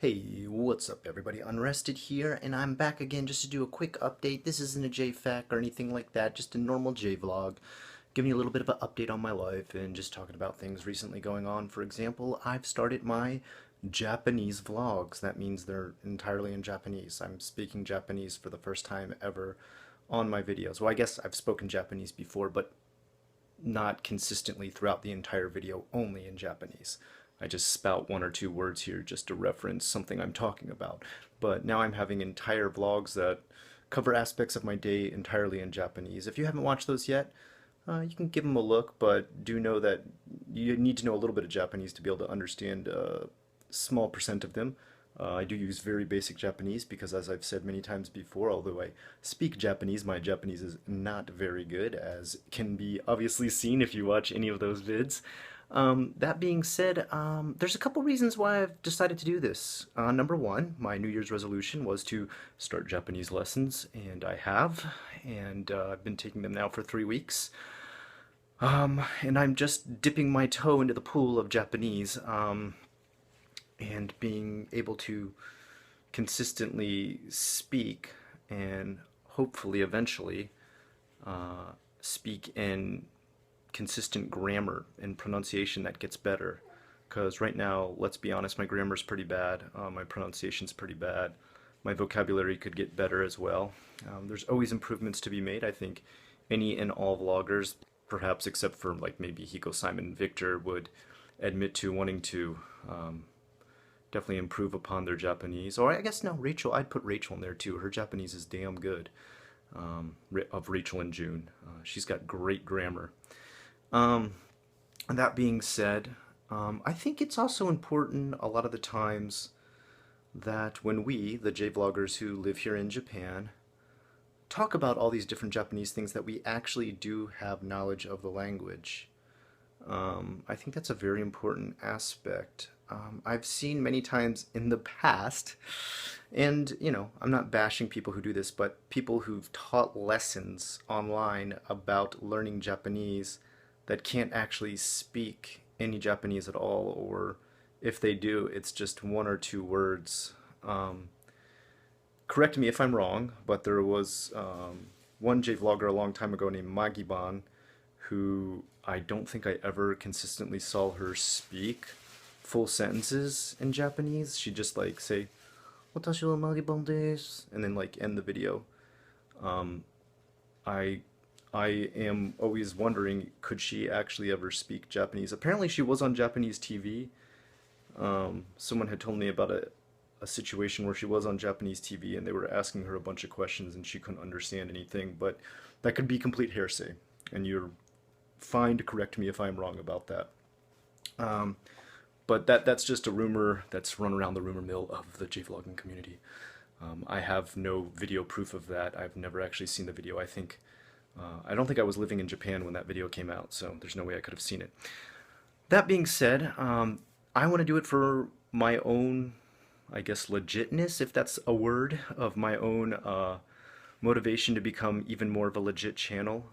Hey, what's up everybody? Unrested here, and I'm back again just to do a quick update. This isn't a JFAQ or anything like that, just a normal J-vlog. Giving you a little bit of an update on my life and just talking about things recently going on. For example, I've started my Japanese vlogs. That means they're entirely in Japanese. I'm speaking Japanese for the first time ever on my videos. Well, I guess I've spoken Japanese before, but not consistently throughout the entire video, only in Japanese. I just spout one or two words here just to reference something I'm talking about. But now I'm having entire vlogs that cover aspects of my day entirely in Japanese. If you haven't watched those yet, you can give them a look, but do know that you need to know a little bit of Japanese to be able to understand a small percent of them. I do use very basic Japanese because, as I've said many times before, although I speak Japanese, my Japanese is not very good, as can be obviously seen if you watch any of those vids. That being said, there's a couple reasons why I've decided to do this. Number one, my New Year's resolution was to start Japanese lessons, and I have, and I've been taking them now for 3 weeks. And I'm just dipping my toe into the pool of Japanese. And being able to consistently speak and hopefully eventually speak in consistent grammar and pronunciation that gets better. Because right now, let's be honest, my grammar's pretty bad, my pronunciation's pretty bad, my vocabulary could get better as well. There's always improvements to be made. I think any and all vloggers, perhaps except for like maybe Hiko, Simon, and Victor, would admit to wanting to definitely improve upon their Japanese. Or I guess no, Rachel, I'd put Rachel in there too. Her Japanese is damn good. Of Rachel and June. She's got great grammar. Um, that being said, I think it's also important a lot of the times that when we, the J-vloggers who live here in Japan, talk about all these different Japanese things, that we actually do have knowledge of the language. I think that's a very important aspect. I've seen many times in the past, and I'm not bashing people who do this, but people who've taught lessons online about learning Japanese that can't actually speak any Japanese at all, or if they do, it's just one or two words. Um, Correct me if I'm wrong, but there was one J vlogger a long time ago named Magiban who I don't think I ever consistently saw her speak full sentences in Japanese. She'd just like say, "Watashi wa Magiban desu," and then like end the video. Um, I I am always wondering, could she actually ever speak Japanese? Apparently, she was on Japanese TV. Someone had told me about a situation where she was on Japanese TV and they were asking her a bunch of questions and she couldn't understand anything, but that could be complete hearsay. And you're fine to correct me if I'm wrong about that. Um, but that's just a rumor that's run around the rumor mill of the J-vlogging community. I have no video proof of that. I've never actually seen the video. I don't think I was living in Japan when that video came out, so there's no way I could have seen it. That being said, I want to do it for my own, I guess, legitness, if that's a word, of my own motivation to become even more of a legit channel.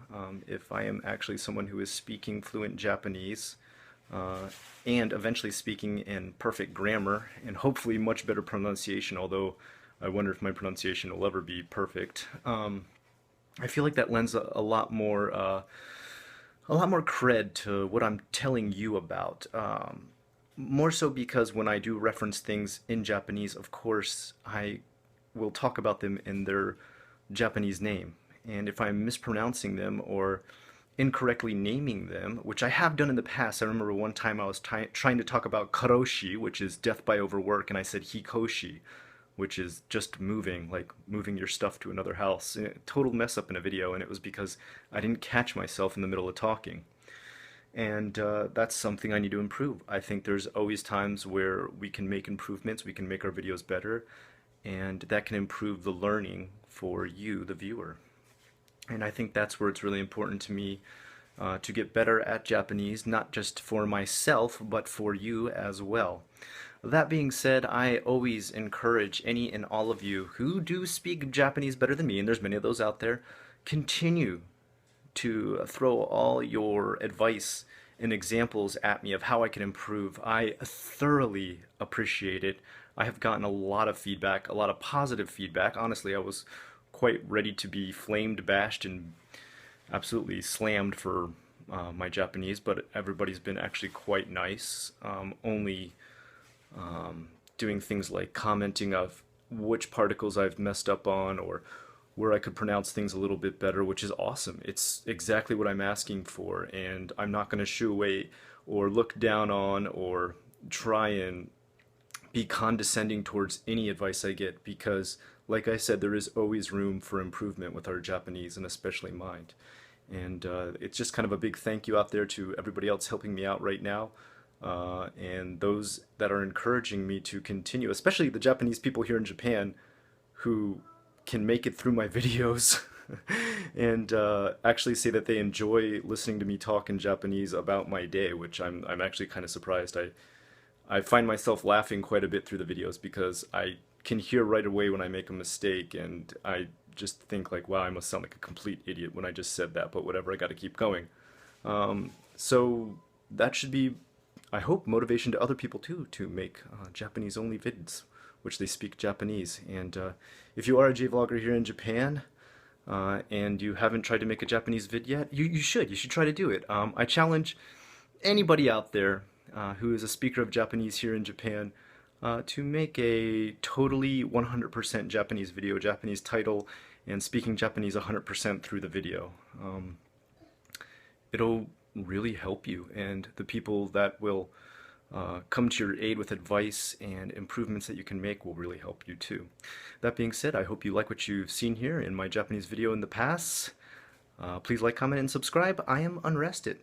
If I am actually someone who is speaking fluent Japanese uh, and eventually speaking in perfect grammar and hopefully much better pronunciation, although I wonder if my pronunciation will ever be perfect. I feel like that lends a lot more cred to what I'm telling you about. More so because when I do reference things in Japanese, of course, I will talk about them in their Japanese name. And if I'm mispronouncing them or incorrectly naming them, which I have done in the past, I remember one time I was trying to talk about karoshi, which is death by overwork, and I said hikoshi, which is just moving, like moving your stuff to another house. And total mess up in a video, and it was because I didn't catch myself in the middle of talking. And that's something I need to improve. I think there's always times where we can make improvements, we can make our videos better, and that can improve the learning for you, the viewer. And I think that's where it's really important to me to get better at Japanese, not just for myself, but for you as well. That being said, I always encourage any and all of you who do speak Japanese better than me, and there's many of those out there, continue to throw all your advice and examples at me of how I can improve. I thoroughly appreciate it. I have gotten a lot of feedback, a lot of positive feedback. Honestly, I was quite ready to be flamed, bashed, and absolutely slammed for my Japanese, but everybody's been actually quite nice. Only doing things like commenting of which particles I've messed up on or where I could pronounce things a little bit better, which is awesome. It's exactly what I'm asking for, and I'm not going to shoo away or look down on or try and be condescending towards any advice I get because, like I said, there is always room for improvement with our Japanese and especially mine. And it's just kind of a big thank you out there to everybody else helping me out right now. And those that are encouraging me to continue, especially the Japanese people here in Japan who can make it through my videos and actually say that they enjoy listening to me talk in Japanese about my day, which I'm actually kind of surprised. I find myself laughing quite a bit through the videos because I can hear right away when I make a mistake, and I just think like, wow, I must sound like a complete idiot when I just said that, but whatever, I got to keep going. So that should be, I hope, motivation to other people too to make Japanese-only vids, which they speak Japanese. And if you are a J-vlogger here in Japan, and you haven't tried to make a Japanese vid yet, you should. You should try to do it. I challenge anybody out there who is a speaker of Japanese here in Japan to make a totally 100% Japanese video, Japanese title, and speaking Japanese 100% through the video. It'll really help you, and the people that will come to your aid with advice and improvements that you can make will really help you too. That being said, I hope you like what you've seen here in my Japanese video in the past. Please like, comment, and subscribe. I am Unrested.